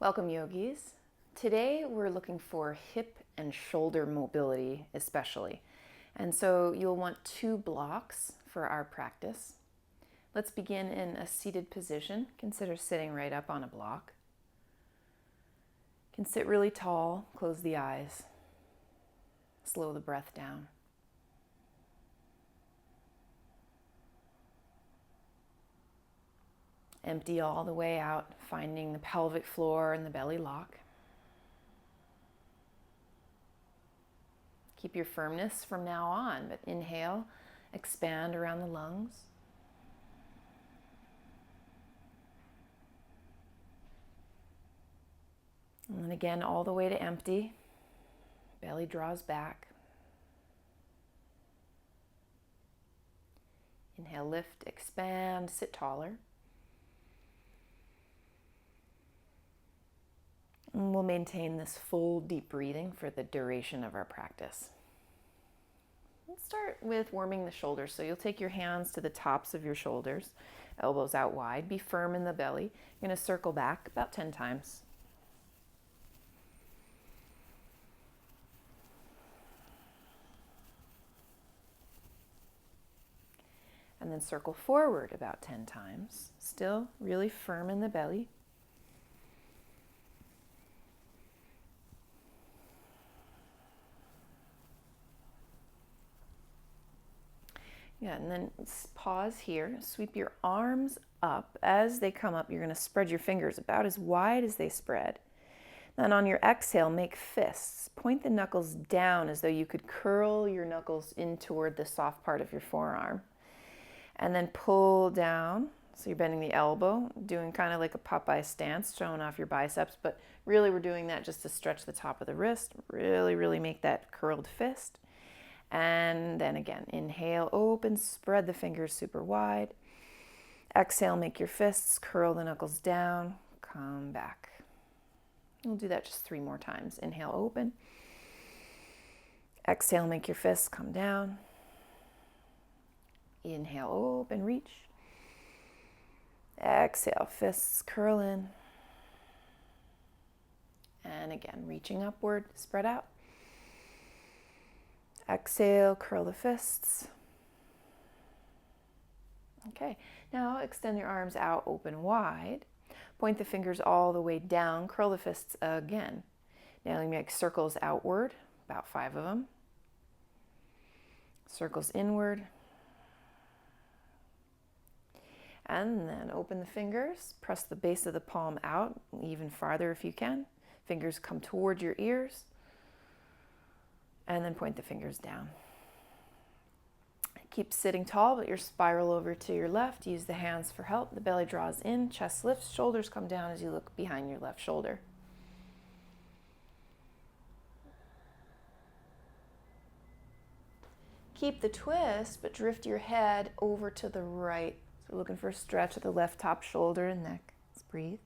Welcome, yogis. Today we're looking for hip and shoulder mobility especially. And so you'll want 2 blocks for our practice. Let's begin in a seated position. Consider sitting right up on a block. You can sit really tall, close the eyes, slow the breath down. Empty all the way out, finding the pelvic floor and the belly lock. Keep your firmness from now on, but inhale, expand around the lungs. And then again, all the way to empty. Belly draws back. Inhale, lift, expand, sit taller. And we'll maintain this full deep breathing for the duration of our practice. Let's start with warming the shoulders. So you'll take your hands to the tops of your shoulders, elbows out wide, be firm in the belly. You're going to circle back about 10 times. And then circle forward about 10 times. Still really firm in the belly. Yeah, and then pause here. Sweep your arms up. As they come up, you're going to spread your fingers about as wide as they spread. Then on your exhale, make fists. Point the knuckles down as though you could curl your knuckles in toward the soft part of your forearm. And then pull down. So you're bending the elbow, doing kind of like a Popeye stance, showing off your biceps. But really we're doing that just to stretch the top of the wrist. Really make that curled fist. And then again, inhale, open, spread the fingers super wide. Exhale, make your fists, curl the knuckles down, come back. We'll do that just 3 more times. Inhale, open. Exhale, make your fists come down. Inhale, open, reach. Exhale, fists curl in. And again, reaching upward, spread out. Exhale, curl the fists. Okay, now extend your arms out, open wide. Point the fingers all the way down, curl the fists again. Now you make circles outward, about 5 of them. Circles inward. And then open the fingers, press the base of the palm out, even farther if you can. Fingers come toward your ears. And then point the fingers down. Keep sitting tall, but your spiral over to your left. Use the hands for help. The belly draws in, chest lifts, shoulders come down as you look behind your left shoulder. Keep the twist, but drift your head over to the right. So looking for a stretch at the left top shoulder and neck. Let's breathe.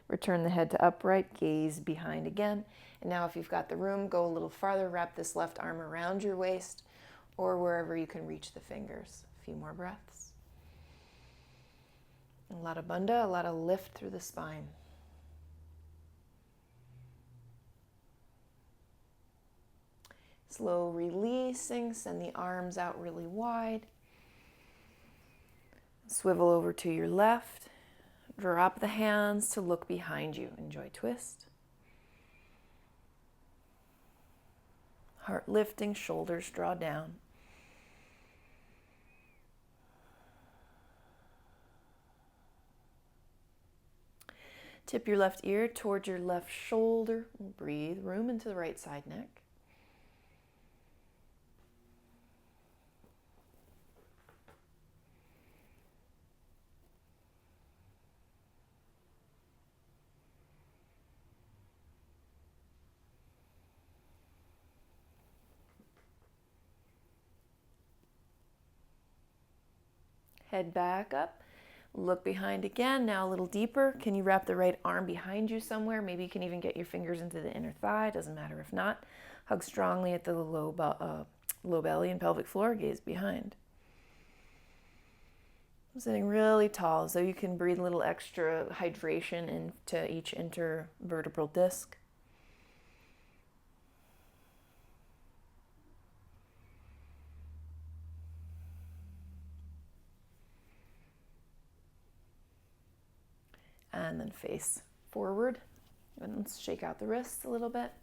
Return the head to upright, gaze behind again. And now if you've got the room, go a little farther, wrap this left arm around your waist or wherever you can reach the fingers. A few more breaths. A lot of bandha, a lot of lift through the spine. Slow releasing, send the arms out really wide. Swivel over to your left. Drop the hands to look behind you. Enjoy twist. Heart lifting, shoulders draw down. Tip your left ear towards your left shoulder. Breathe, room into the right side neck. Head back up, Look behind again, now a little deeper. Can you wrap the right arm behind you somewhere? Maybe you can even get your fingers into the inner thigh, doesn't matter if not. Hug strongly at the low belly and pelvic floor, gaze behind. I'm sitting really tall so you can breathe a little extra hydration into each intervertebral disc. And then face forward. And let's shake out the wrists a little bit.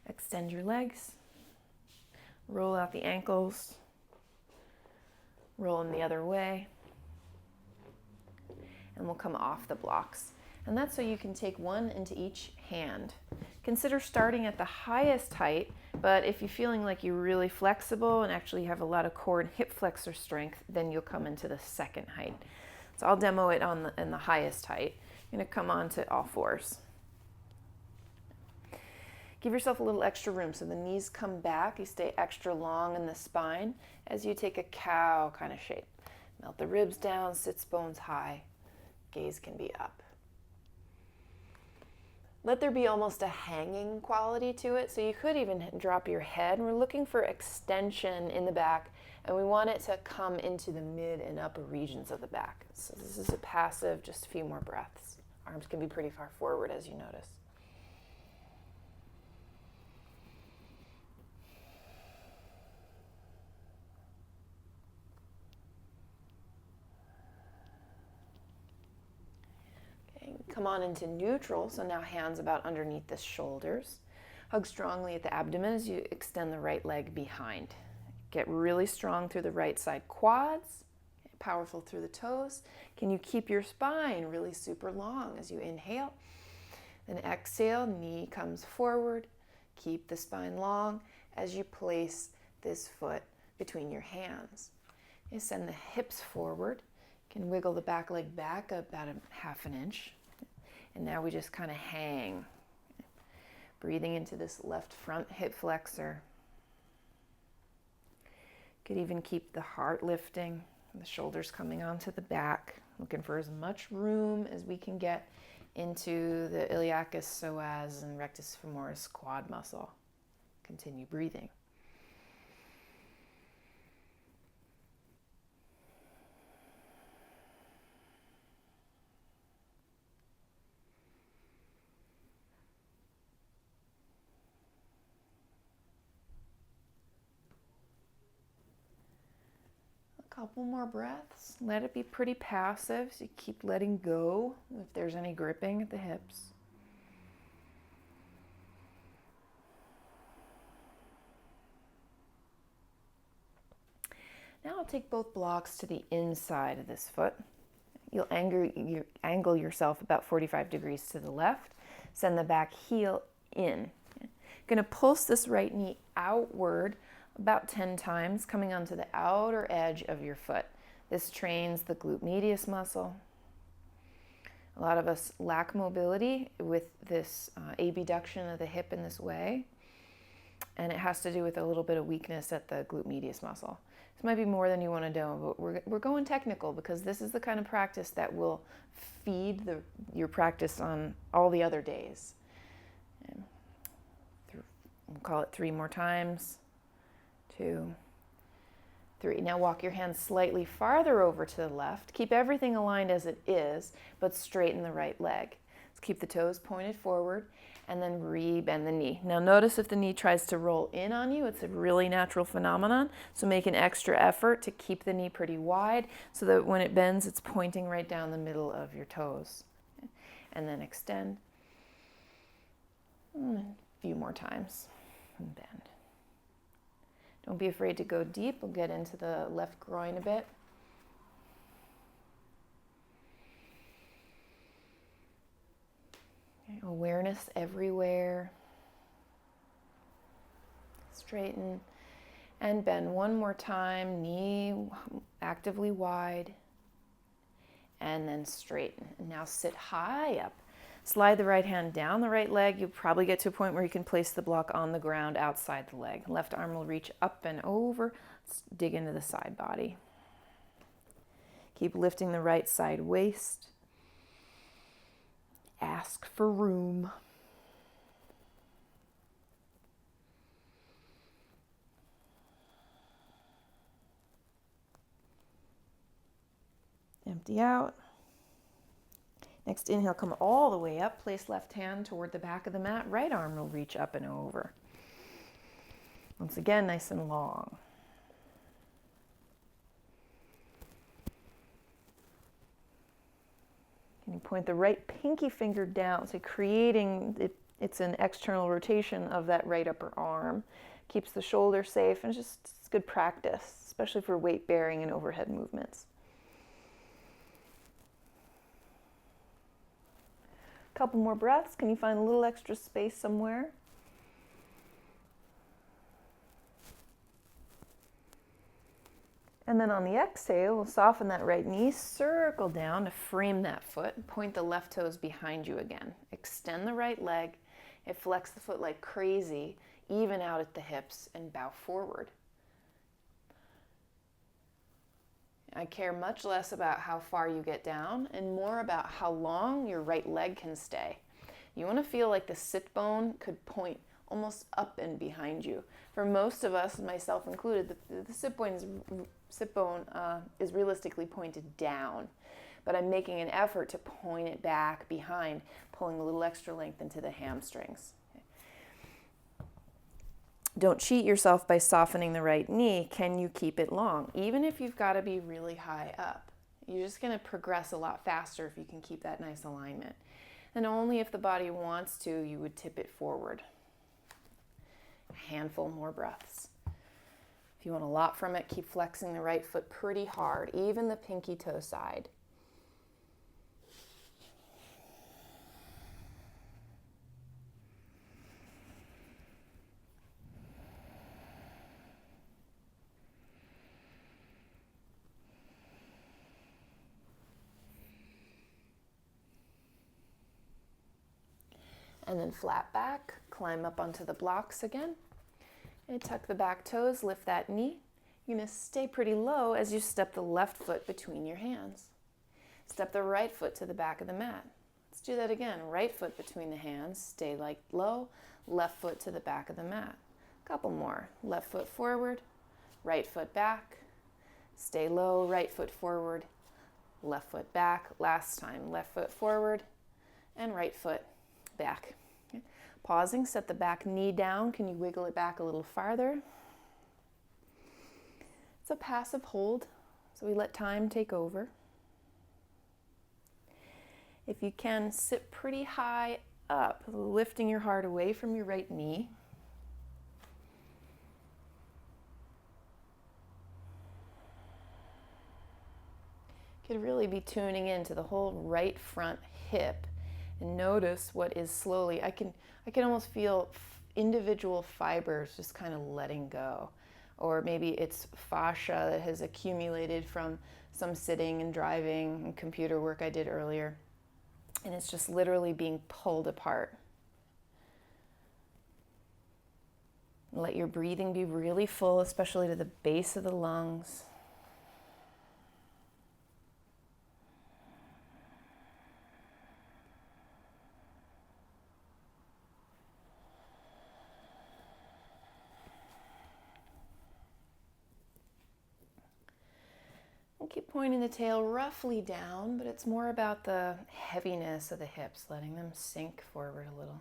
Extend your legs. Roll out the ankles. Roll them the other way. And we'll come off the blocks. And that's so you can take one into each hand. Consider starting at the highest height, but if you're feeling like you're really flexible and actually have a lot of core and hip flexor strength, then you'll come into the second height. So I'll demo it in the highest height. You're going to come on to all fours. Give yourself a little extra room so the knees come back. You stay extra long in the spine as you take a cow kind of shape. Melt the ribs down, sits bones high. Gaze can be up. Let there be almost a hanging quality to it. So you could even drop your head. We're looking for extension in the back, and we want it to come into the mid and upper regions of the back. So this is a passive, just a few more breaths. Arms can be pretty far forward as you notice. Okay, come on into neutral. So now hands about underneath the shoulders. Hug strongly at the abdomen as you extend the right leg behind. Get really strong through the right side quads. Powerful through the toes. Can you keep your spine really super long as you inhale? Then exhale, knee comes forward. Keep the spine long as you place this foot between your hands. You send the hips forward. You can wiggle the back leg back about a half an inch. And now we just kind of hang. Breathing into this left front hip flexor. Could even keep the heart lifting. The shoulders coming onto the back, looking for as much room as we can get into the iliacus, psoas, and rectus femoris quad muscle. Continue breathing. Couple more breaths. Let it be pretty passive, so you keep letting go if there's any gripping at the hips. Now I'll take both blocks to the inside of this foot. You'll angle yourself about 45 degrees to the left. Send the back heel in. Going to pulse this right knee outward about 10 times, coming onto the outer edge of your foot. This trains the glute medius muscle. A lot of us lack mobility with this abduction of the hip in this way, and it has to do with a little bit of weakness at the glute medius muscle. This might be more than you want to know, but we're going technical because this is the kind of practice that will feed your practice on all the other days. And we'll call it 3 more times. 2, 3. Now walk your hands slightly farther over to the left. Keep everything aligned as it is, but straighten the right leg. Let's keep the toes pointed forward and then re-bend the knee. Now notice if the knee tries to roll in on you, it's a really natural phenomenon. So make an extra effort to keep the knee pretty wide so that when it bends, it's pointing right down the middle of your toes. And then extend. And a few more times and bend. Don't be afraid to go deep. We'll get into the left groin a bit. Okay, awareness everywhere. Straighten and bend one more time. Knee actively wide. And then straighten. And now sit high up. Slide the right hand down the right leg. You'll probably get to a point where you can place the block on the ground outside the leg. Left arm will reach up and over. Let's dig into the side body. Keep lifting the right side waist. Ask for room. Empty out. Next inhale, come all the way up. Place left hand toward the back of the mat. Right arm will reach up and over. Once again, nice and long. Can you point the right pinky finger down? So creating, it's an external rotation of that right upper arm. Keeps the shoulder safe and it's good practice, especially for weight bearing and overhead movements. Couple more breaths. Can you find a little extra space somewhere? And then on the exhale, we'll soften that right knee, circle down to frame that foot, point the left toes behind you again. Extend the right leg, flex the foot like crazy, even out at the hips, and bow forward. I care much less about how far you get down and more about how long your right leg can stay. You want to feel like the sit bone could point almost up and behind you. For most of us, myself included, the sit bone is realistically pointed down, but I'm making an effort to point it back behind, pulling a little extra length into the hamstrings. Don't cheat yourself by softening the right knee. Can you keep it long? Even if you've got to be really high up, you're just going to progress a lot faster if you can keep that nice alignment. And only if the body wants to, you would tip it forward. A handful more breaths. If you want a lot from it, keep flexing the right foot pretty hard, even the pinky toe side. And then flat back, climb up onto the blocks again. And tuck the back toes, lift that knee. You're going to stay pretty low as you step the left foot between your hands. Step the right foot to the back of the mat. Let's do that again. Right foot between the hands, stay like low, left foot to the back of the mat. Couple more. Left foot forward, right foot back, stay low, right foot forward, left foot back. Last time, left foot forward and right foot back. Okay. Pausing, set the back knee down. Can you wiggle it back a little farther? It's a passive hold, so we let time take over. If you can, sit pretty high up, lifting your heart away from your right knee. You could really be tuning into the whole right front hip and notice what is slowly, I can almost feel individual fibers just kind of letting go. Or maybe it's fascia that has accumulated from some sitting and driving and computer work I did earlier. And it's just literally being pulled apart. Let your breathing be really full, especially to the base of the lungs. Keep pointing the tail roughly down, but it's more about the heaviness of the hips, letting them sink forward a little.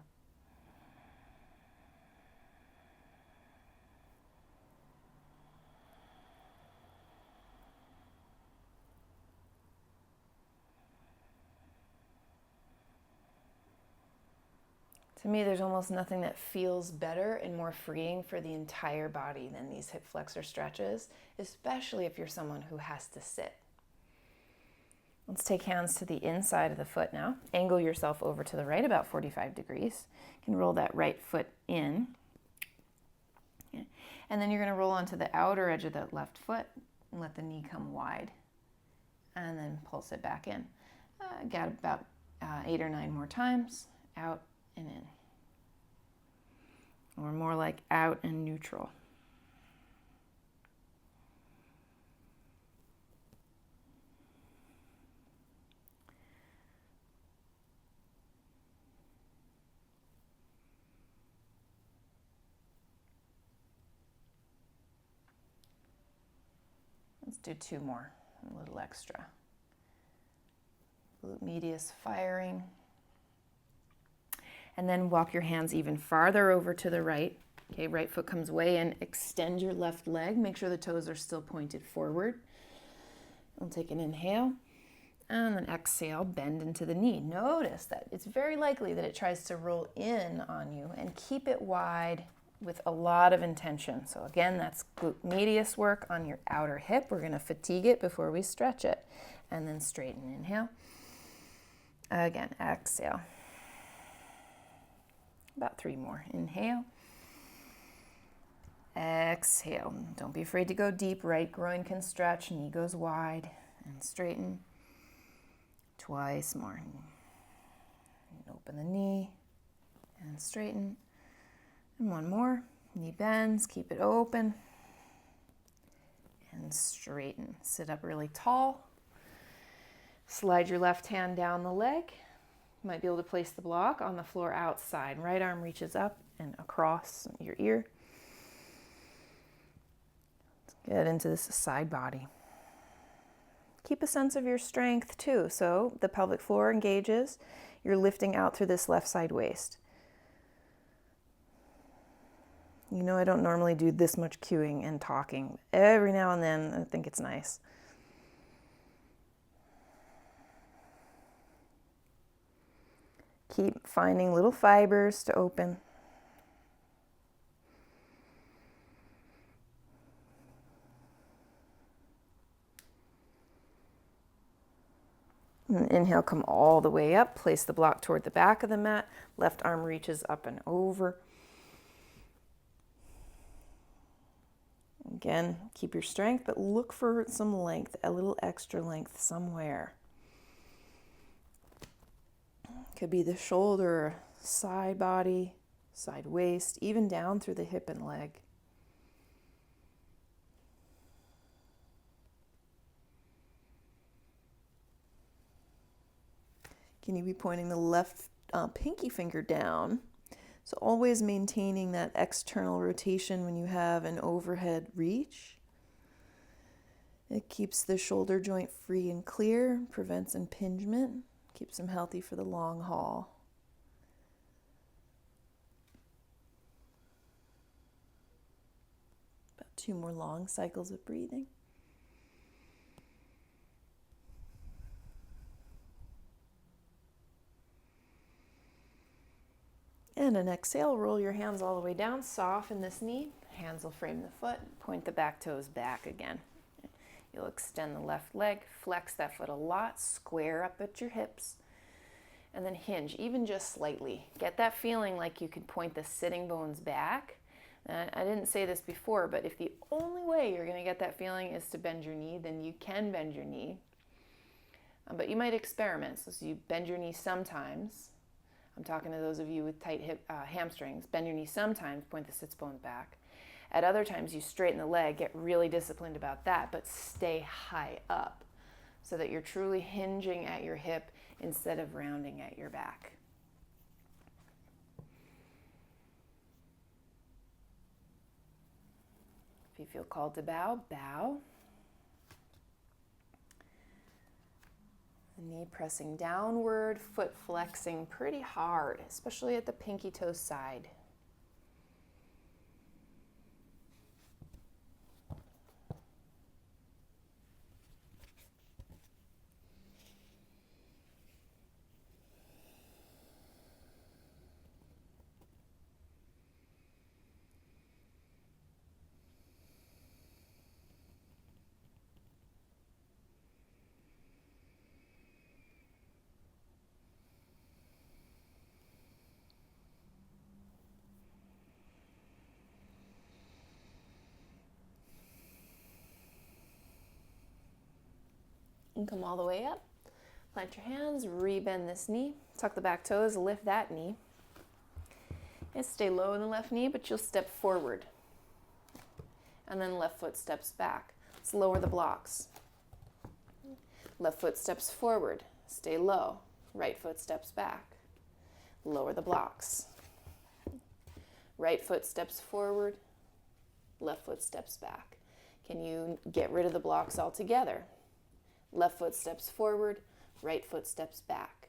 To me, there's almost nothing that feels better and more freeing for the entire body than these hip flexor stretches, especially if you're someone who has to sit. Let's take hands to the inside of the foot now. Angle yourself over to the right about 45 degrees. You can roll that right foot in. And then you're going to roll onto the outer edge of that left foot and let the knee come wide. And then pulse it back in. Got about 8 or 9 more times. Out and in. Or more like out and neutral. do 2 more, a little extra. Glute medius firing. And then walk your hands even farther over to the right. Okay, right foot comes way in. Extend your left leg. Make sure the toes are still pointed forward. We'll take an inhale. And then exhale, bend into the knee. Notice that it's very likely that it tries to roll in on you, and keep it wide with a lot of intention. So again, that's glute medius work on your outer hip. We're going to fatigue it before we stretch it. And then straighten. Inhale. Again, exhale. About 3 more. Inhale. Exhale. Don't be afraid to go deep. Right groin can stretch, knee goes wide, and straighten. Twice more. And open the knee and straighten. And 1 more. Knee bends, keep it open. And straighten. Sit up really tall. Slide your left hand down the leg. You might be able to place the block on the floor outside. Right arm reaches up and across your ear. Get into this side body. Keep a sense of your strength too. So the pelvic floor engages. You're lifting out through this left side waist. You know, I don't normally do this much cueing and talking. Every now and then, I think it's nice. Keep finding little fibers to open. And inhale, come all the way up. Place the block toward the back of the mat. Left arm reaches up and over. Again, keep your strength, but look for some length, a little extra length somewhere. Could be the shoulder, side body, side waist, even down through the hip and leg. Can you be pointing the left pinky finger down? So always maintaining that external rotation when you have an overhead reach. It keeps the shoulder joint free and clear, prevents impingement, keeps them healthy for the long haul. About 2 more long cycles of breathing. And an exhale, roll your hands all the way down, soften this knee, hands will frame the foot, point the back toes back again. You'll extend the left leg, flex that foot a lot, square up at your hips, and then hinge, even just slightly. Get that feeling like you can point the sitting bones back. I didn't say this before, but if the only way you're going to get that feeling is to bend your knee, then you can bend your knee. But you might experiment, so you bend your knee sometimes. I'm talking to those of you with tight hip hamstrings. Bend your knee sometimes, point the sits bones back. At other times, you straighten the leg, get really disciplined about that, but stay high up so that you're truly hinging at your hip instead of rounding at your back. If you feel called to bow, bow. Knee pressing downward, foot flexing pretty hard, especially at the pinky toe side. And come all the way up. Plant your hands, rebend this knee. Tuck the back toes, lift that knee. And stay low in the left knee, but you'll step forward. And then left foot steps back. Let's lower the blocks. Left foot steps forward. Stay low. Right foot steps back. Lower the blocks. Right foot steps forward. Left foot steps back. Can you get rid of the blocks altogether? Left foot steps forward, right foot steps back.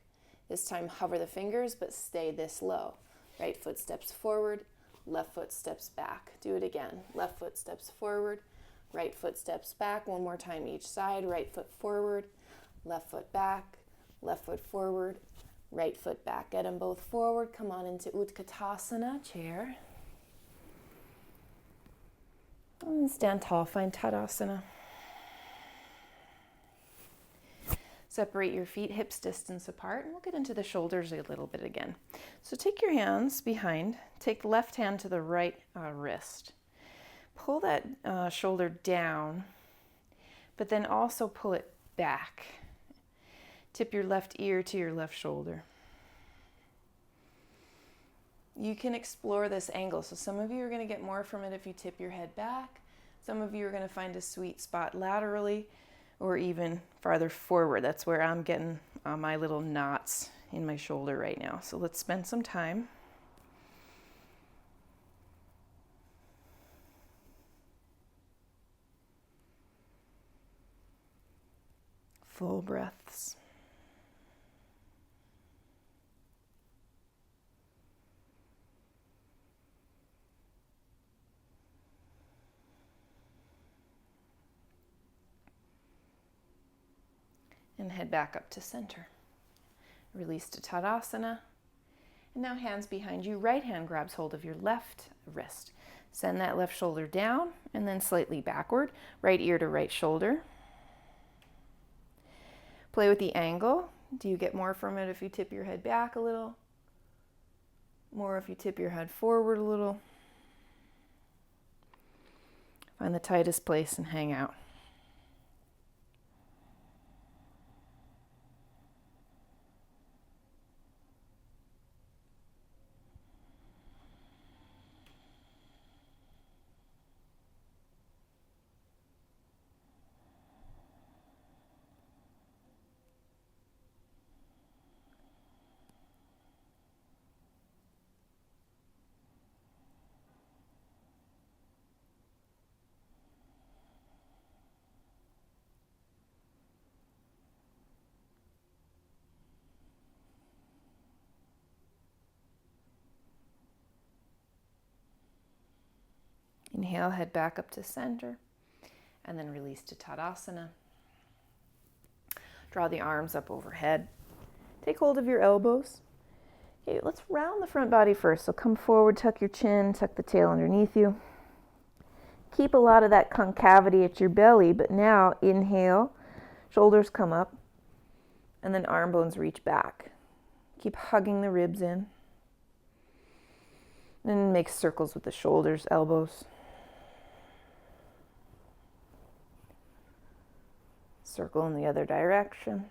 This time hover the fingers, but stay this low. Right foot steps forward, left foot steps back. Do it again. Left foot steps forward, right foot steps back. One more time each side. Right foot forward, left foot back, left foot forward, right foot back. Get them both forward. Come on into Utkatasana, chair. And stand tall, find Tadasana. Separate your feet hips distance apart, and we'll get into the shoulders a little bit again. So take your hands behind, take the left hand to the right wrist. Pull that shoulder down, but then also pull it back. Tip your left ear to your left shoulder. You can explore this angle. So some of you are going to get more from it if you tip your head back. Some of you are going to find a sweet spot laterally or even farther forward. That's where I'm getting my little knots in my shoulder right now. So let's spend some time. Full breaths. And head back up to center. Release to Tadasana. And now hands behind you. Right hand grabs hold of your left wrist. Send that left shoulder down and then slightly backward. Right ear to right shoulder. Play with the angle. Do you get more from it if you tip your head back a little? More if you tip your head forward a little? Find the tightest place and hang out. Inhale, head back up to center, and then release to Tadasana. Draw the arms up overhead. Take hold of your elbows. Okay, let's round the front body first. So come forward, tuck your chin, tuck the tail underneath you. Keep a lot of that concavity at your belly, but now inhale, shoulders come up, and then arm bones reach back. Keep hugging the ribs in. And make circles with the shoulders, elbows. Circle in the other direction.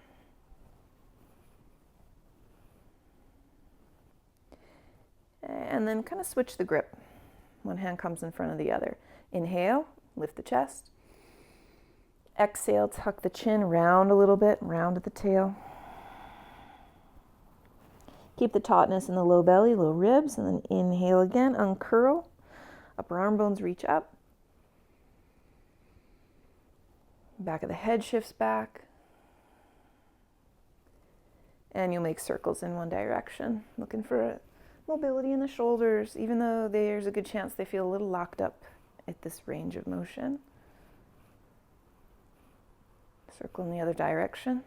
And then kind of switch the grip. One hand comes in front of the other. Inhale, lift the chest. Exhale, tuck the chin, round a little bit, round at the tail. Keep the tautness in the low belly, low ribs, and then inhale again, uncurl. Upper arm bones reach up. Back of the head shifts back. And you'll make circles in one direction, looking for mobility in the shoulders, even though there's a good chance they feel a little locked up at this range of motion. Circle in the other direction.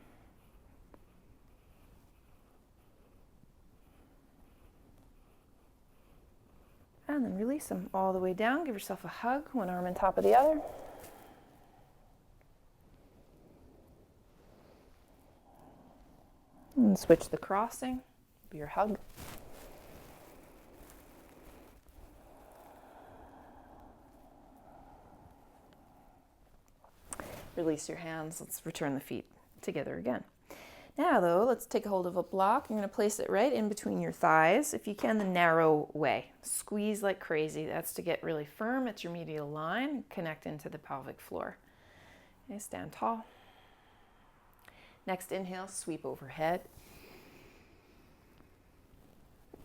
And then release them all the way down. Give yourself a hug, one arm on top of the other. And switch the crossing, your hug. Release your hands. Let's return the feet together again. Now though, let's take a hold of a block. You're going to place it right in between your thighs. If you can, the narrow way. Squeeze like crazy. That's to get really firm at your medial line. Connect into the pelvic floor. Okay, stand tall. Next inhale, sweep overhead.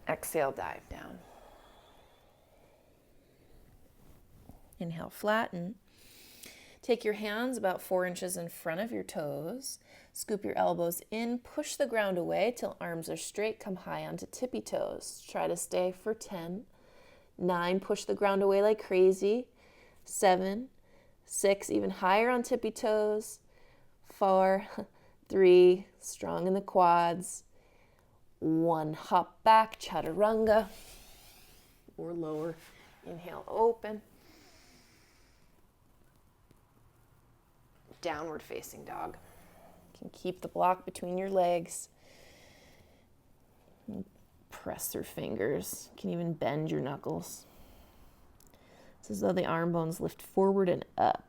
Exhale, dive down. Inhale, flatten. Take your hands about 4 inches in front of your toes. Scoop your elbows in, push the ground away till arms are straight. Come high onto tippy toes. Try to stay for 10, 9, push the ground away like crazy. 7, 6, even higher on tippy toes. 4, 3, strong in the quads. 1, hop back, chaturanga, or lower. Inhale, open. Downward facing dog. You can keep the block between your legs. Press through fingers. You can even bend your knuckles. It's as though the arm bones lift forward and up.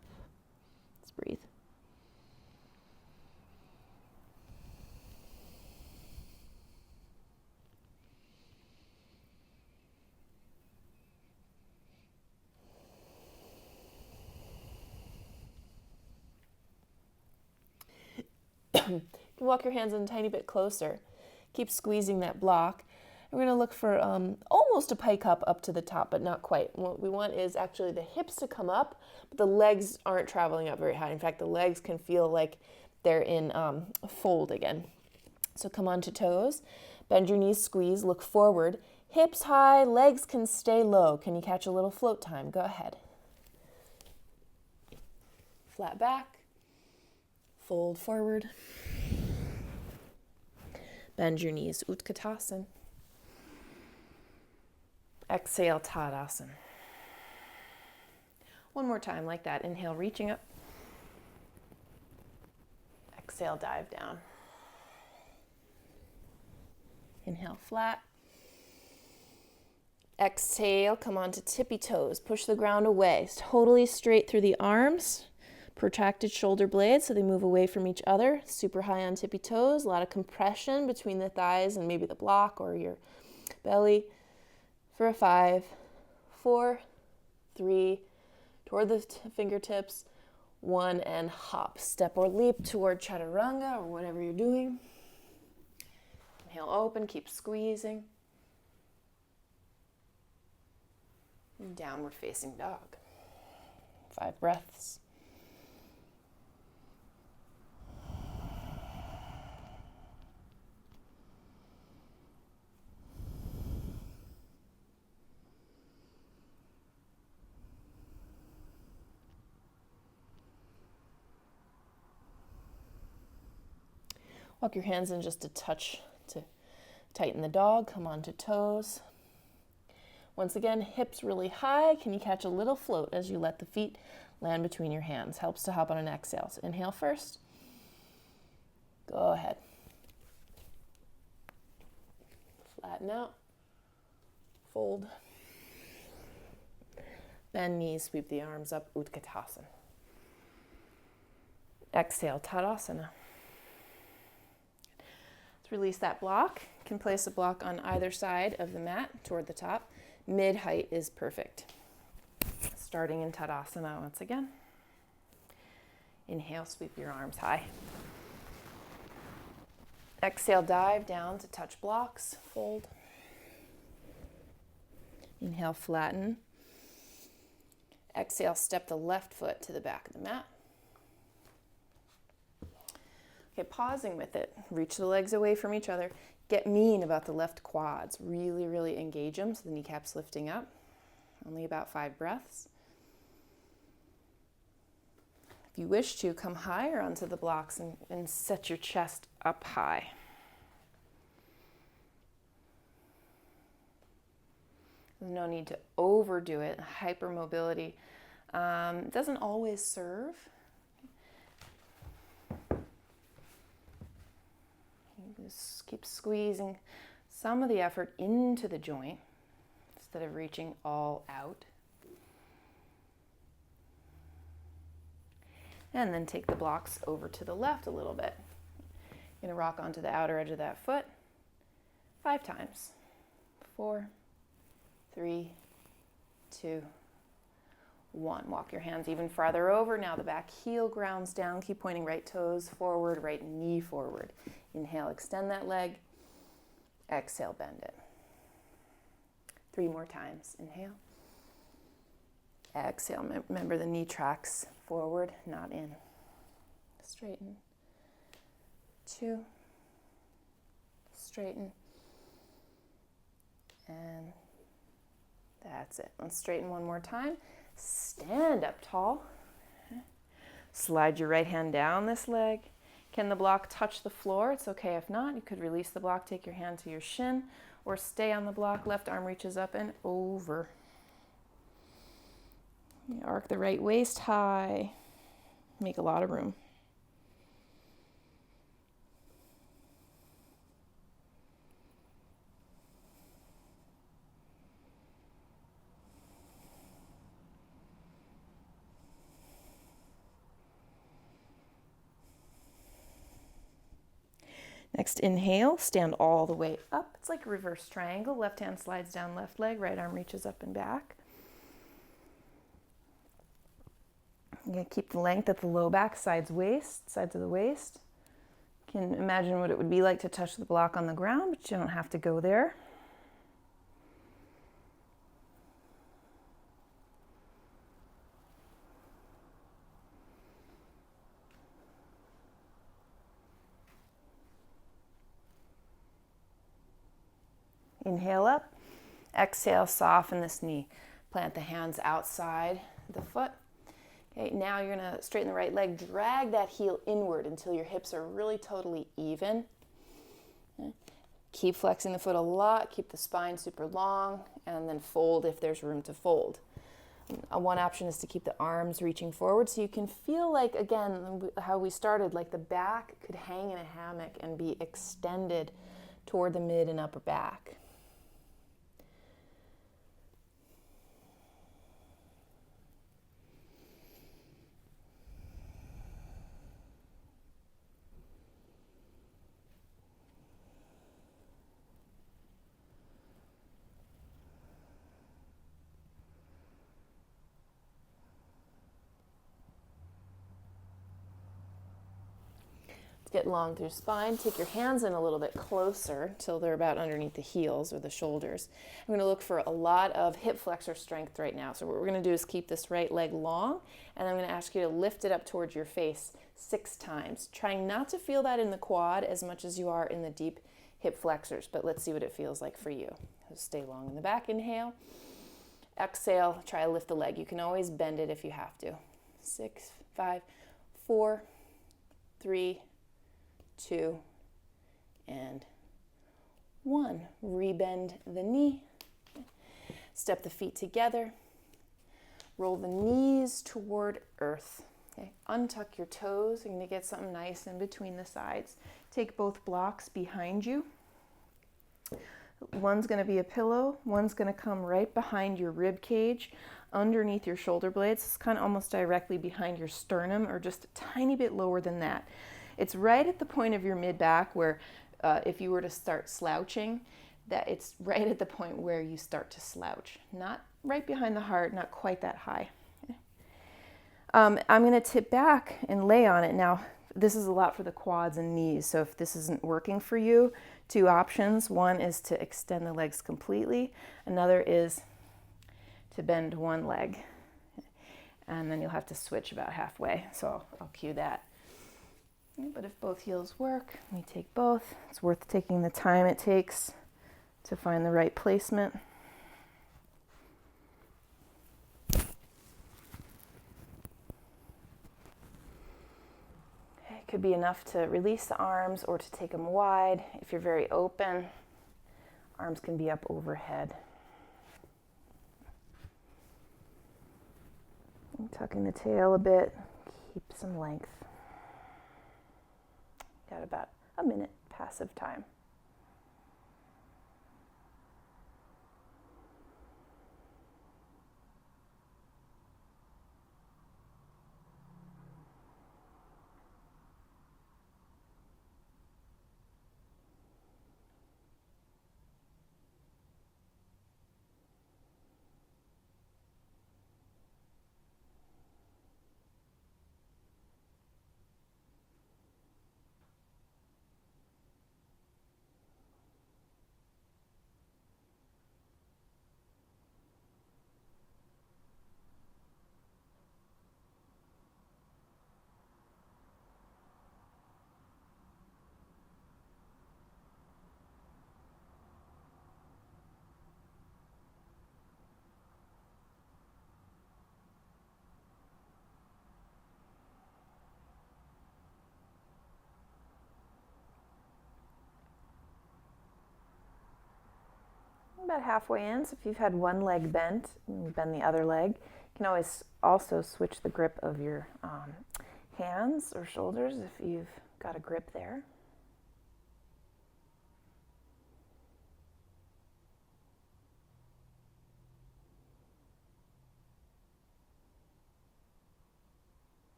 Let's breathe. You can walk your hands in a tiny bit closer. Keep squeezing that block. We're going to look for almost a pike up to the top, but not quite. What we want is actually the hips to come up, but the legs aren't traveling up very high. In fact, the legs can feel like they're in a fold again. So come onto toes, bend your knees, squeeze, look forward. Hips high, legs can stay low. Can you catch a little float time? Go ahead. Flat back. Fold forward. Bend your knees, Utkatasana. Exhale, Tadasana. One more time like that. Inhale, reaching up. Exhale, dive down. Inhale, flat. Exhale, come onto tippy toes. Push the ground away. Totally straight through the arms. Protracted shoulder blades so they move away from each other. Super high on tippy toes. A lot of compression between the thighs and maybe the block or your belly. For a 5, 4, 3, toward the fingertips. 1, and hop. Step or leap toward chaturanga or whatever you're doing. Inhale, open. Keep squeezing. And downward facing dog. 5 breaths. Walk your hands in just a touch to tighten the dog. Come onto toes. Once again, hips really high. Can you catch a little float as you let the feet land between your hands? Helps to hop on an exhale. So inhale first. Go ahead. Flatten out. Fold. Bend knees, sweep the arms up, Utkatasana. Exhale, Tadasana. Release that block. You can place a block on either side of the mat toward the top. Mid-height is perfect. Starting in Tadasana once again. Inhale, sweep your arms high. Exhale, dive down to touch blocks. Fold. Inhale, flatten. Exhale, step the left foot to the back of the mat. Okay, pausing with it. Reach the legs away from each other. Get mean about the left quads. Really, really engage them so the kneecaps lifting up. Only about 5 breaths. If you wish to, come higher onto the blocks and set your chest up high. There's no need to overdo it. Hypermobility doesn't always serve. Just keep squeezing some of the effort into the joint instead of reaching all out. And then take the blocks over to the left a little bit. You're going to rock onto the outer edge of that foot 5 times. 4, 3, 2, 1. Walk your hands even farther over. Now the back heel grounds down. Keep pointing right toes forward, right knee forward. Inhale, extend that leg. Exhale, bend it. 3 more times. Inhale. Exhale. Remember the knee tracks forward, not in. Straighten. 2. Straighten. And that's it. Let's straighten one more time. Stand up tall. Slide your right hand down this leg. Can the block touch the floor? It's okay if not. You could release the block, take your hand to your shin, or stay on the block. Left arm reaches up and over. You arc the right waist high. Make a lot of room. Next, inhale, stand all the way up. It's like a reverse triangle. Left hand slides down left leg, right arm reaches up and back. You're going to keep the length at the low back, sides of the waist. You can imagine what it would be like to touch the block on the ground, but you don't have to go there. Inhale up, exhale, soften this knee. Plant the hands outside the foot. Okay, now you're gonna straighten the right leg, drag that heel inward until your hips are really totally even. Okay. Keep flexing the foot a lot, keep the spine super long, and then fold if there's room to fold. One option is to keep the arms reaching forward so you can feel like, again, how we started, like the back could hang in a hammock and be extended toward the mid and upper back. Get long through spine. Take your hands in a little bit closer till they're about underneath the heels or the shoulders. I'm going to look for a lot of hip flexor strength right now. So what we're going to do is keep this right leg long, and I'm going to ask you to lift it up towards your face 6 times, trying not to feel that in the quad as much as you are in the deep hip flexors, but let's see what it feels like for you. So stay long in the back. Inhale. Exhale. Try to lift the leg. You can always bend it if you have to. 6, 5, 4, 3, 2, and 1. Rebend the knee. Step the feet together. Roll the knees toward earth. Okay. Untuck your toes. You're going to get something nice in between the sides. Take both blocks behind you. One's going to be a pillow. One's going to come right behind your rib cage, underneath your shoulder blades. It's kind of almost directly behind your sternum, or just a tiny bit lower than that. It's right at the point of your mid-back where if you were to start slouching, that it's right at the point where you start to slouch. Not right behind the heart, not quite that high. Okay. I'm going to tip back and lay on it. Now, this is a lot for the quads and knees, so if this isn't working for you, 2 options. One is to extend the legs completely. Another is to bend one leg. And then you'll have to switch about halfway, so I'll cue that. But if both heels work, we take both. It's worth taking the time it takes to find the right placement. It could be enough to release the arms or to take them wide. If you're very open, arms can be up overhead. And tucking the tail a bit, keep some length. Got about a minute passive time. about halfway in. So if you've had one leg bent, bend the other leg. You can always also switch the grip of your hands or shoulders if you've got a grip there.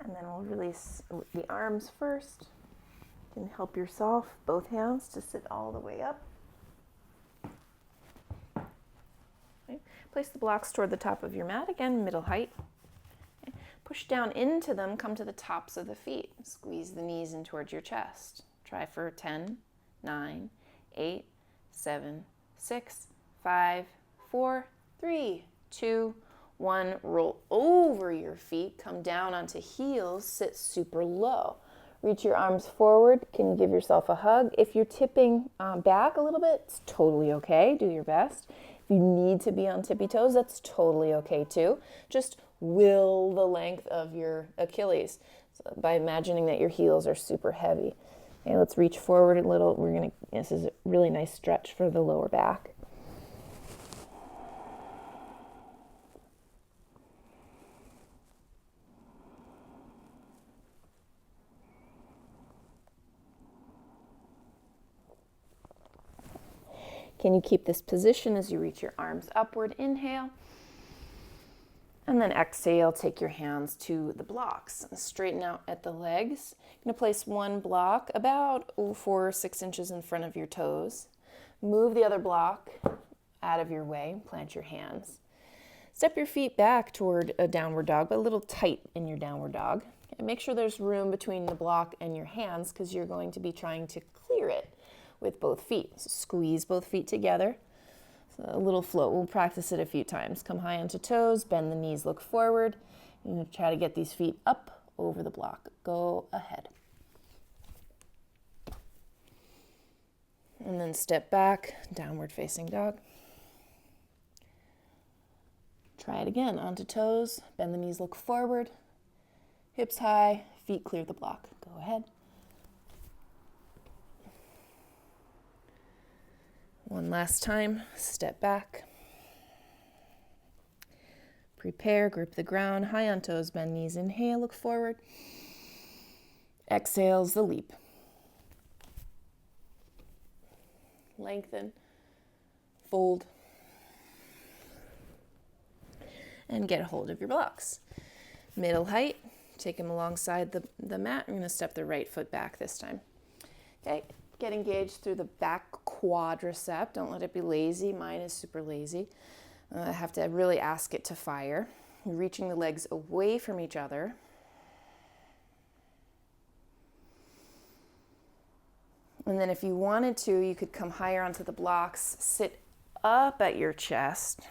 And then we'll release the arms first. You can help yourself, both hands, to sit all the way up. Okay. Place the blocks toward the top of your mat. Again, middle height. Okay. Push down into them, come to the tops of the feet. Squeeze the knees in towards your chest. Try for 10, 9, 8, 7, 6, 5, 4, 3, 2, 1. Roll over your feet, come down onto heels, sit super low. Reach your arms forward. Can you give yourself a hug? If you're tipping back a little bit, it's totally okay. Do your best. If you need to be on tippy toes, that's totally okay too. Just will the length of your Achilles by imagining that your heels are super heavy. Okay, let's reach forward a little. This is a really nice stretch for the lower back. Can you keep this position as you reach your arms upward? Inhale. And then exhale, take your hands to the blocks. Straighten out at the legs. You're going to place one block about 4 or 6 inches in front of your toes. Move the other block out of your way. Plant your hands. Step your feet back toward a downward dog, but a little tight in your downward dog. And make sure there's room between the block and your hands because you're going to be trying to clear it with both feet. So squeeze both feet together. So a little float. We'll practice it a few times. Come high onto toes, bend the knees, look forward. You're going to try to get these feet up over the block. Go ahead. And then step back, downward facing dog. Try it again. Onto toes, bend the knees, look forward. Hips high, feet clear the block. Go ahead. One last time, step back. Prepare, grip the ground, high on toes, bend knees, inhale, look forward. Exhales the leap. Lengthen, fold, and get a hold of your blocks. Middle height, take them alongside the mat. We're going to step the right foot back this time. Okay. Get engaged through the back quadricep. Don't let it be lazy. Mine is super lazy. I have to really ask it to fire. You're reaching the legs away from each other. And then if you wanted to, you could come higher onto the blocks, sit up at your chest.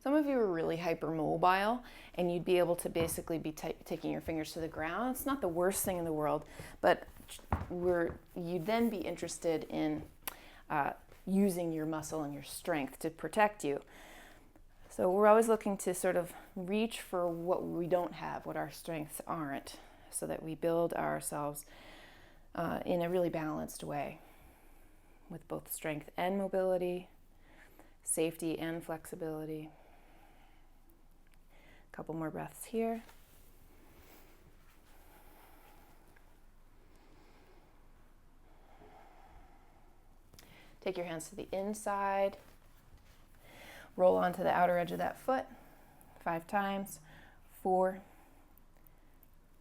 Some of you are really hypermobile, and you'd be able to basically be taking your fingers to the ground. It's not the worst thing in the world, but you'd then be interested in using your muscle and your strength to protect you. So we're always looking to sort of reach for what we don't have, what our strengths aren't, so that we build ourselves in a really balanced way. with both strength and mobility, safety and flexibility. A couple more breaths here. Take your hands to the inside. Roll onto the outer edge of that foot 5 times. 4,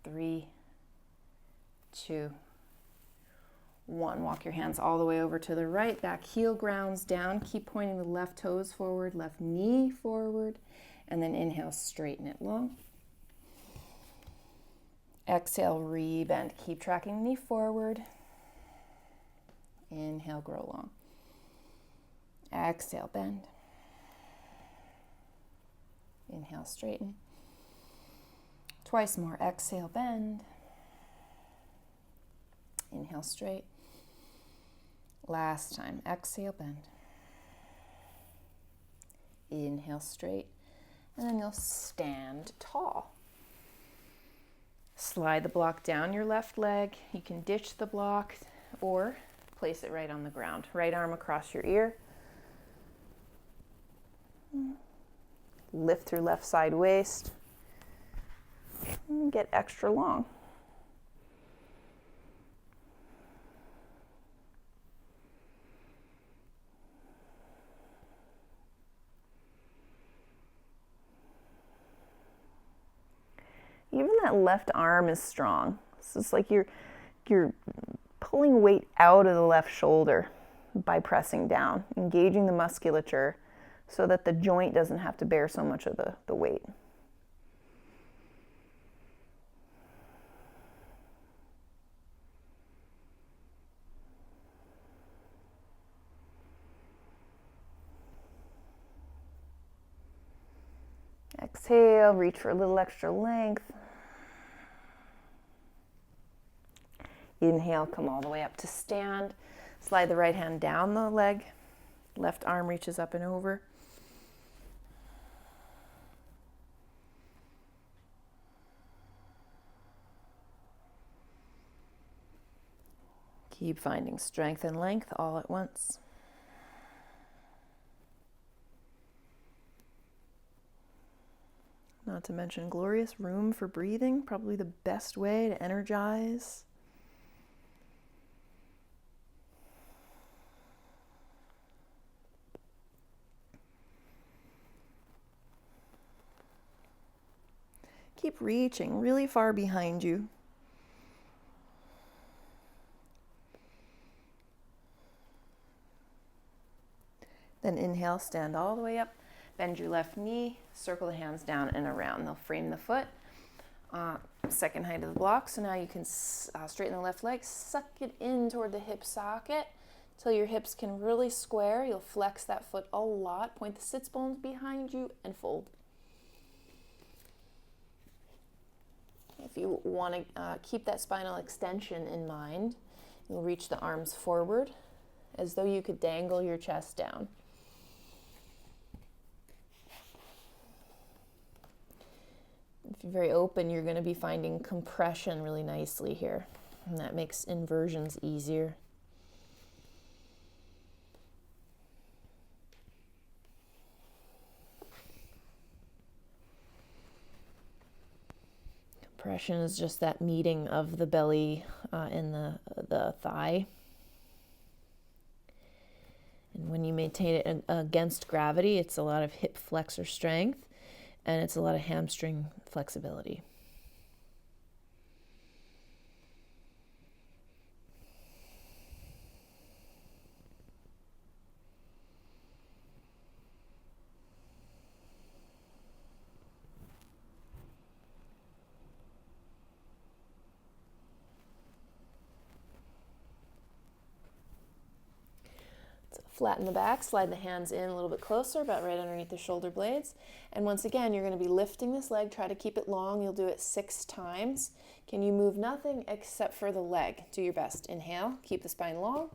3, 2, 1. Walk your hands all the way over to the right. Back heel grounds down. Keep pointing the left toes forward, left knee forward. And then inhale, straighten it long. Exhale, re-bend. Keep tracking the knee forward. Inhale, grow long. Exhale, bend. Inhale, straighten. Twice more. Exhale, bend. Inhale, straight. Last time. Exhale, bend. Inhale, straight. And then you'll stand tall. Slide the block down your left leg. You can ditch the block or place it right on the ground. Right arm across your ear. Lift through left side waist. And get extra long. Even that left arm is strong. So it's like you're pulling weight out of the left shoulder by pressing down, engaging the musculature so that the joint doesn't have to bear so much of the weight. Exhale, reach for a little extra length. Inhale, come all the way up to stand. Slide the right hand down the leg. Left arm reaches up and over. Keep finding strength and length all at once. Not to mention glorious room for breathing, probably the best way to energize. Keep reaching really far behind you. Then inhale, stand all the way up. Bend your left knee, circle the hands down and around. They'll frame the foot, second height of the block. So now you can straighten the left leg, suck it in toward the hip socket till your hips can really square. You'll flex that foot a lot. Point the sits bones behind you and fold. If you want to keep that spinal extension in mind, you'll reach the arms forward as though you could dangle your chest down. If you're very open, you're going to be finding compression really nicely here, and that makes inversions easier. Compression is just that meeting of the belly and the thigh. And when you maintain it against gravity, it's a lot of hip flexor strength, and it's a lot of hamstring flexibility. Flatten the back, slide the hands in a little bit closer, about right underneath the shoulder blades. And once again, you're going to be lifting this leg. Try to keep it long. You'll do it 6 times. Can you move nothing except for the leg? Do your best. Inhale, keep the spine long.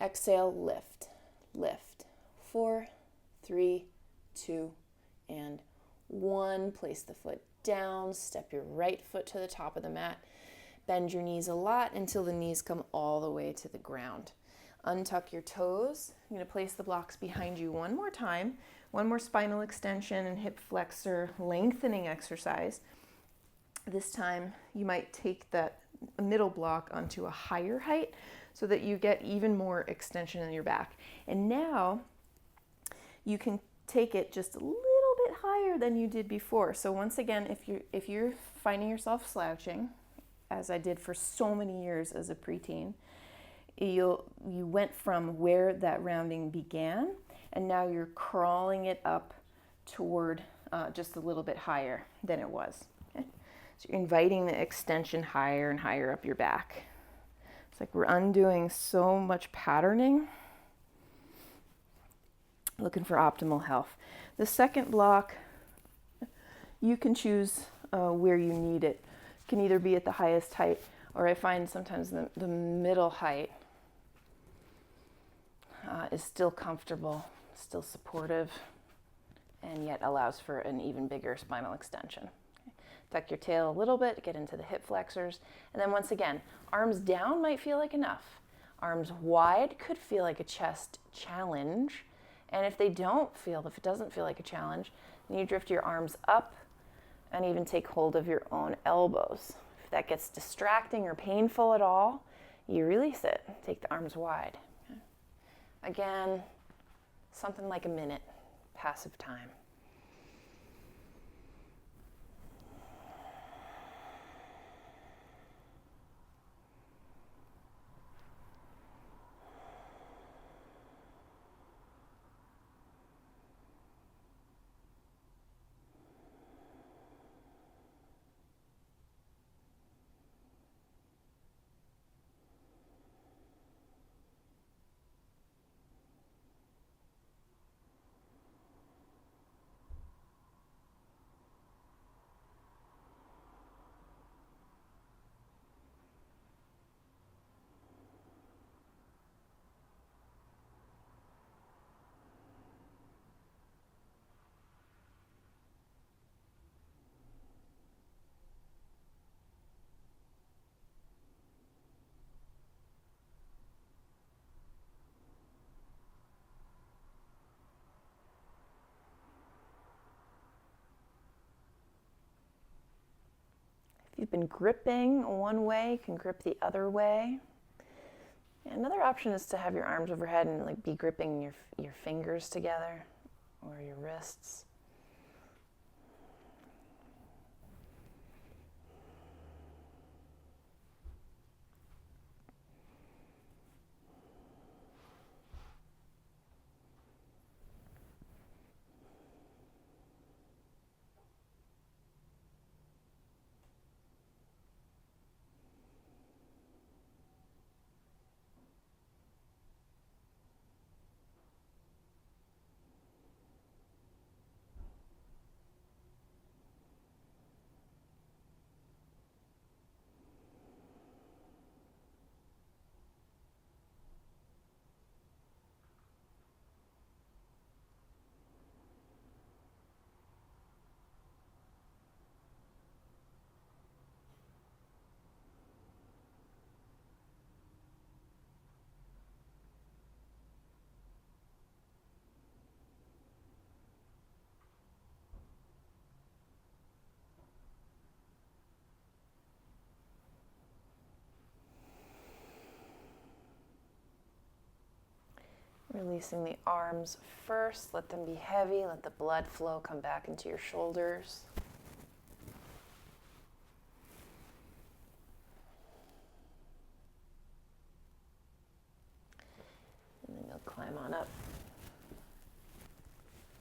Exhale, lift, lift. 4, 3, 2, and 1. Place the foot down. Step your right foot to the top of the mat. Bend your knees a lot until the knees come all the way to the ground. Untuck your toes. You're going to place the blocks behind you one more time. One more spinal extension and hip flexor lengthening exercise. This time you might take that middle block onto a higher height so that you get even more extension in your back. And now you can take it just a little bit higher than you did before. So once again, if you're finding yourself slouching, as I did for so many years as a preteen, you went from where that rounding began, and now you're crawling it up toward just a little bit higher than it was. Okay? So you're inviting the extension higher and higher up your back. It's like we're undoing so much patterning, looking for optimal health. The second block, you can choose where you need it. It can either be at the highest height, or I find sometimes the middle height is still comfortable, still supportive, and yet allows for an even bigger spinal extension. Okay. Tuck your tail a little bit, get into the hip flexors, and then once again, arms down might feel like enough. Arms wide could feel like a chest challenge, and if it doesn't feel like a challenge, then you drift your arms up and even take hold of your own elbows. If that gets distracting or painful at all, you release it. Take the arms wide. Okay. Again, something like a minute, passive time. If you've been gripping one way, you can grip the other way. Another option is to have your arms overhead and like be gripping your fingers together or your wrists. Releasing the arms first, let them be heavy, let the blood flow come back into your shoulders. And then you'll climb on up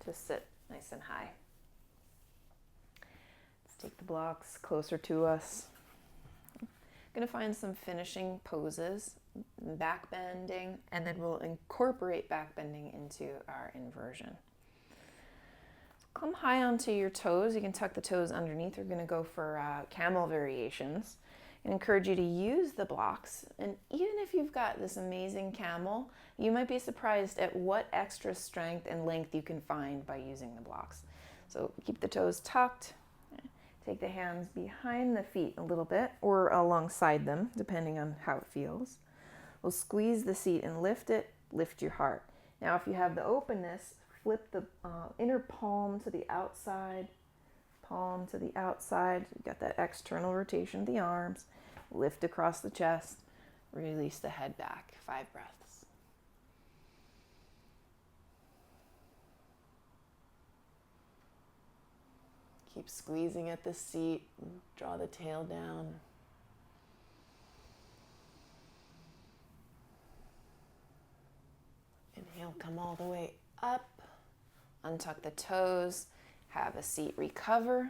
to sit nice and high. Let's take the blocks closer to us. I'm going to find some finishing poses, back bending, and then we'll incorporate back bending into our inversion. Come high onto your toes. You can tuck the toes underneath. We're going to go for camel variations. I encourage you to use the blocks, and even if you've got this amazing camel, you might be surprised at what extra strength and length you can find by using the blocks. So keep the toes tucked. Take the hands behind the feet a little bit or alongside them, depending on how it feels. We'll squeeze the seat and lift it, lift your heart. Now, if you have the openness, flip the inner palm to the outside, palm to the outside. You've got that external rotation of the arms. Lift across the chest, release the head back. 5 breaths. Keep squeezing at the seat, draw the tail down. Inhale, come all the way up, untuck the toes, have a seat recover.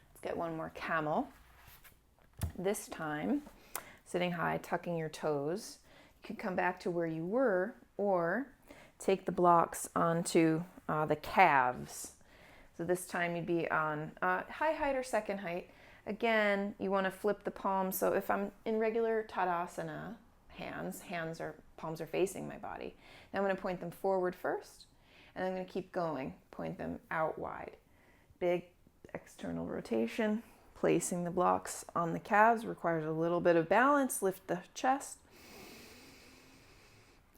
Let's get one more camel. This time, sitting high, tucking your toes. You can come back to where you were or take the blocks onto the calves. So this time you'd be on high height or second height. Again, you want to flip the palms. So if I'm in regular Tadasana, palms are facing my body. Now I'm going to point them forward first, and I'm going to keep going. Point them out wide. Big external rotation. Placing the blocks on the calves requires a little bit of balance. Lift the chest.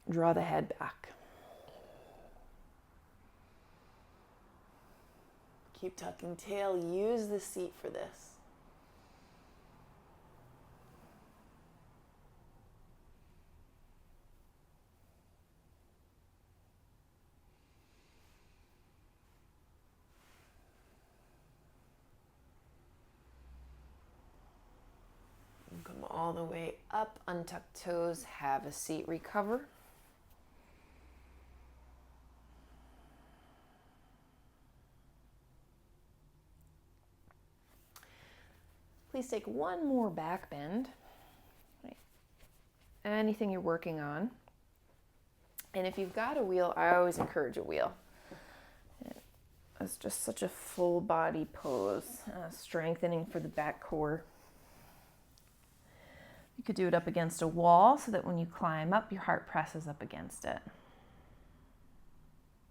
Draw the head back. Keep tucking tail. Use the seat for this. Come all the way up, untuck toes, have a seat, recover. Please take one more back bend. Right. Anything you're working on. And if you've got a wheel, I always encourage a wheel. It's just such a full body pose, strengthening for the back core. You could do it up against a wall so that when you climb up, your heart presses up against it.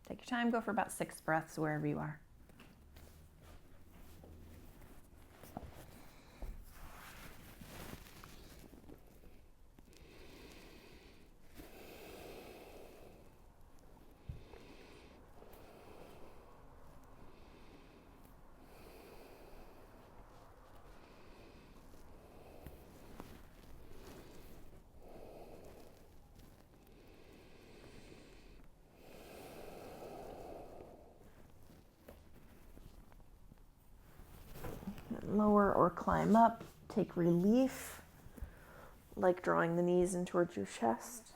Take your time, go for about 6 breaths wherever you are. Lower or climb up. Take relief, like drawing the knees in towards your chest.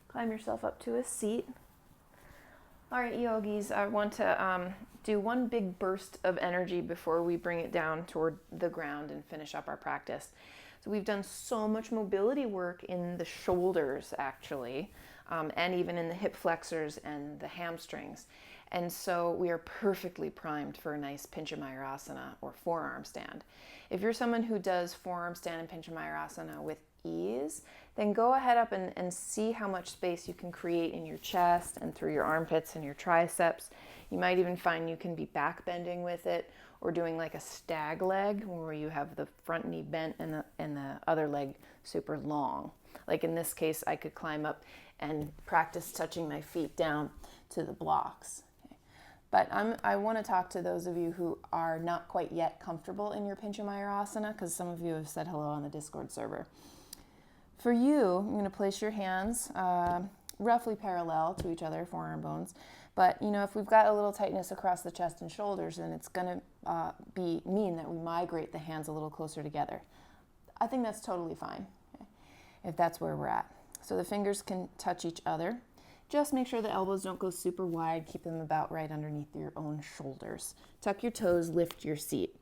Climb yourself up to a seat. All right, yogis, I want to do one big burst of energy before we bring it down toward the ground and finish up our practice. So we've done so much mobility work in the shoulders, actually, and even in the hip flexors and the hamstrings. And so we are perfectly primed for a nice pincha mayurasana or forearm stand. If you're someone who does forearm stand and pincha mayurasana with ease, then go ahead up and see how much space you can create in your chest and through your armpits and your triceps. You might even find you can be back bending with it or doing like a stag leg where you have the front knee bent and the other leg super long. Like in this case, I could climb up and practice touching my feet down to the blocks. But I want to talk to those of you who are not quite yet comfortable in your pincha mayurasana, because some of you have said hello on the Discord server. For you, I'm going to place your hands roughly parallel to each other, forearm bones. But, if we've got a little tightness across the chest and shoulders, then it's going to mean that we migrate the hands a little closer together. I think that's totally fine, okay, if that's where we're at. So the fingers can touch each other. Just make sure the elbows don't go super wide. Keep them about right underneath your own shoulders. Tuck your toes, lift your seat.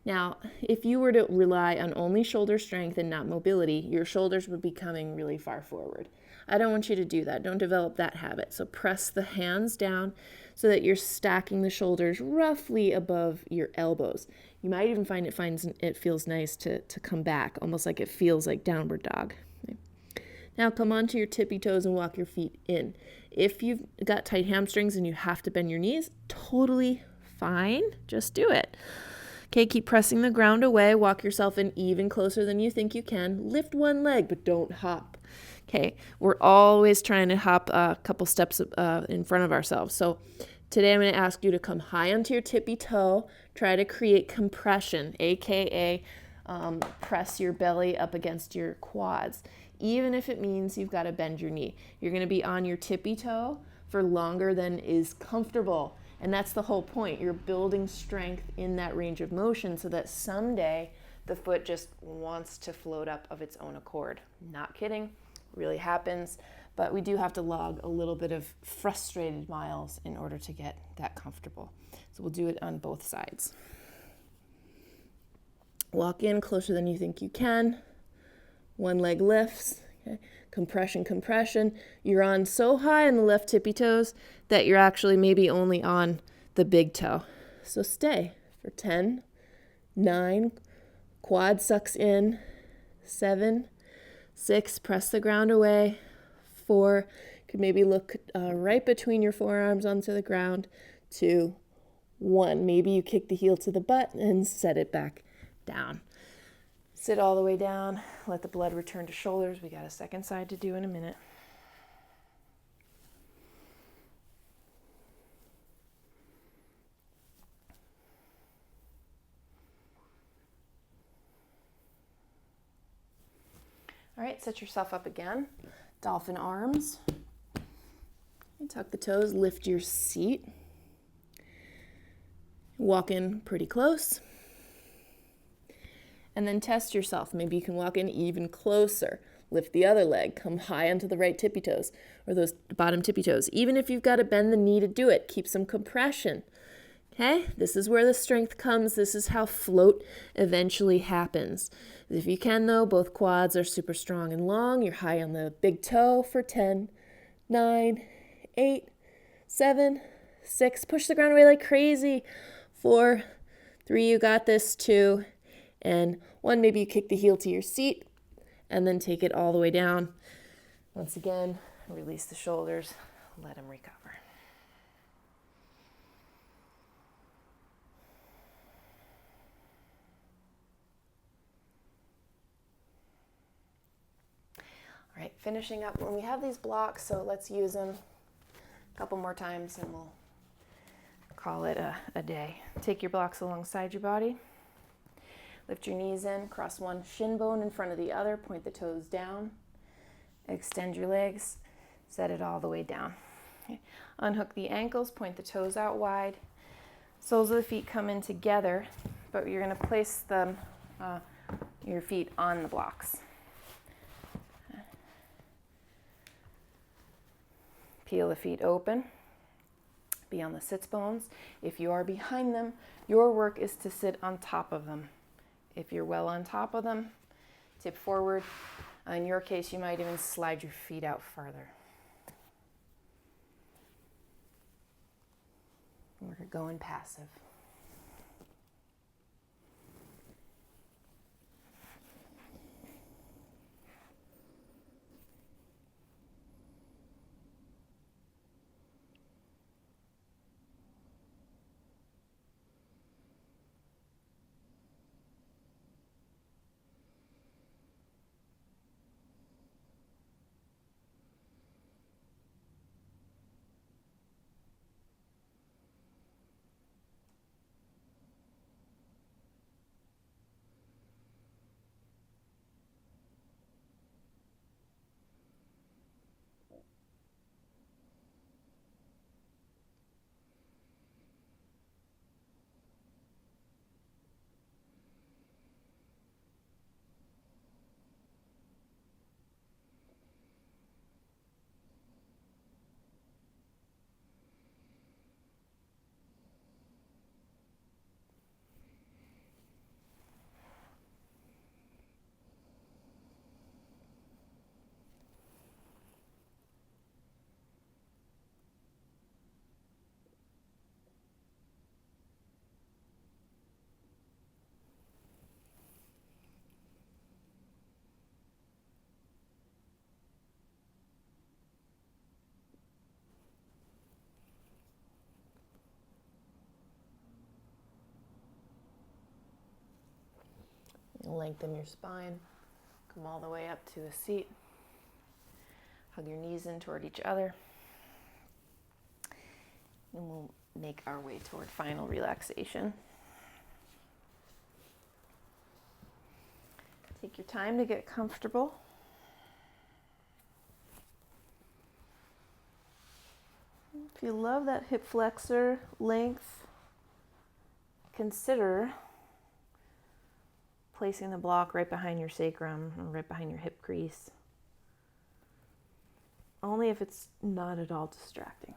Now, if you were to rely on only shoulder strength and not mobility, your shoulders would be coming really far forward. I don't want you to do that. Don't develop that habit. So press the hands down so that you're stacking the shoulders roughly above your elbows. You might even find it feels nice to come back, almost like it feels like downward dog. Okay. Now come onto your tippy toes and walk your feet in. If you've got tight hamstrings and you have to bend your knees, totally fine. Just do it. Okay, keep pressing the ground away. Walk yourself in even closer than you think you can. Lift one leg, but don't hop. Okay, we're always trying to hop a couple steps in front of ourselves. So today I'm going to ask you to come high onto your tippy toe. Try to create compression, aka press your belly up against your quads, even if it means you've got to bend your knee. You're going to be on your tippy toe for longer than is comfortable. And that's the whole point. You're building strength in that range of motion so that someday the foot just wants to float up of its own accord. Not kidding, really happens. But we do have to log a little bit of frustrated miles in order to get that comfortable. So we'll do it on both sides. Walk in closer than you think you can. One leg lifts. Okay. Compression, compression. You're on so high on the left tippy toes that you're actually maybe only on the big toe. So stay for 10, 9, quad sucks in, 7, 6, press the ground away, 4, could maybe look right between your forearms onto the ground, 2, 1. Maybe you kick the heel to the butt and set it back down. Sit all the way down, let the blood return to shoulders. We got a second side to do in a minute. All right, set yourself up again. Dolphin arms. And tuck the toes, lift your seat. Walk in pretty close. And then test yourself. Maybe you can walk in even closer. Lift the other leg. Come high onto the right tippy toes or those bottom tippy toes. Even if you've got to bend the knee to do it, keep some compression. Okay? This is where the strength comes. This is how float eventually happens. If you can, though, both quads are super strong and long. You're high on the big toe for 10, 9, 8, 7, 6. Push the ground away like crazy. 4, 3, you got this. 2, and 1, maybe you kick the heel to your seat and then take it all the way down. Once again, release the shoulders, let them recover. All right, finishing up. When we have these blocks, so let's use them a couple more times and we'll call it a day. Take your blocks alongside your body. Lift your knees in, cross one shin bone in front of the other, point the toes down, extend your legs, set it all the way down. Okay. Unhook the ankles, point the toes out wide. Soles of the feet come in together, but you're going to place them, your feet on the blocks. Peel the feet open. Be on the sits bones. If you are behind them, your work is to sit on top of them. If you're well on top of them, tip forward. In your case, you might even slide your feet out farther. We're going passive. Lengthen your spine. Come all the way up to a seat. Hug your knees in toward each other. And we'll make our way toward final relaxation. Take your time to get comfortable. If you love that hip flexor length, consider placing the block right behind your sacrum or right behind your hip crease. Only if it's not at all distracting.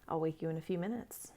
I'll wake you in a few minutes.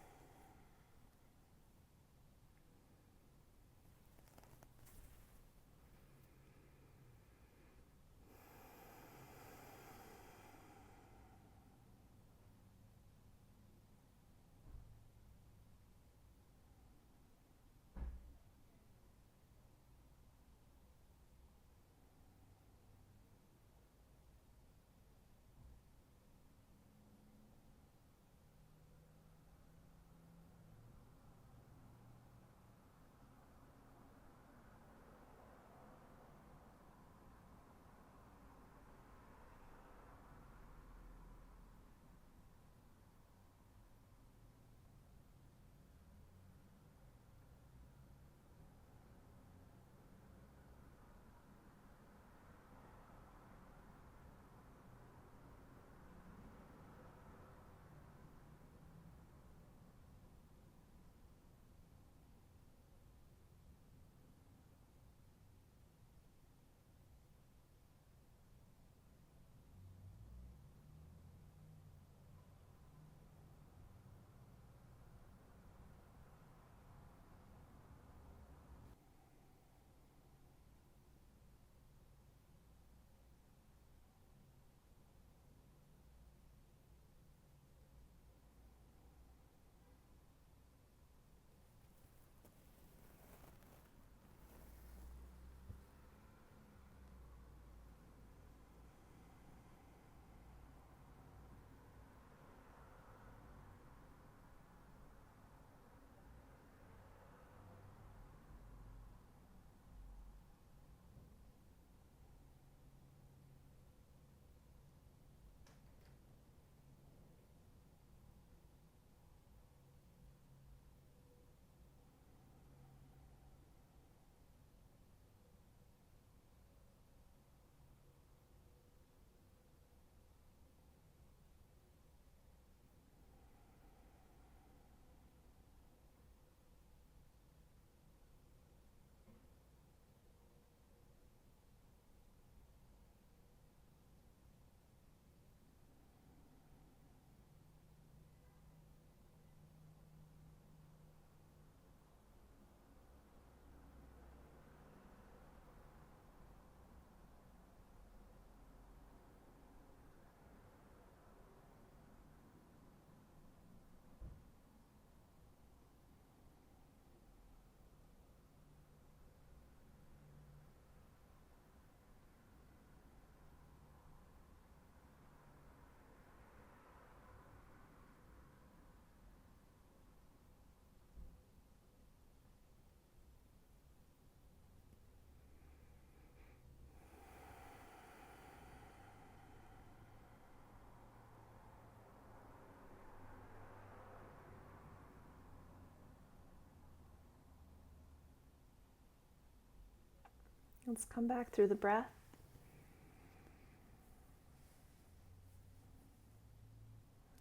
Let's come back through the breath.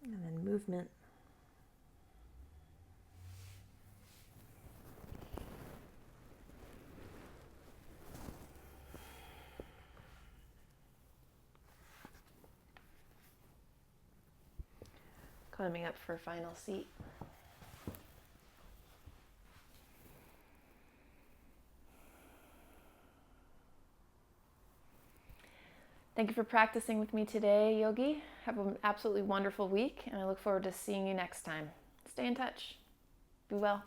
And then movement. Climbing up for a final seat. Thank you for practicing with me today, Yogi. Have an absolutely wonderful week, and I look forward to seeing you next time. Stay in touch. Be well.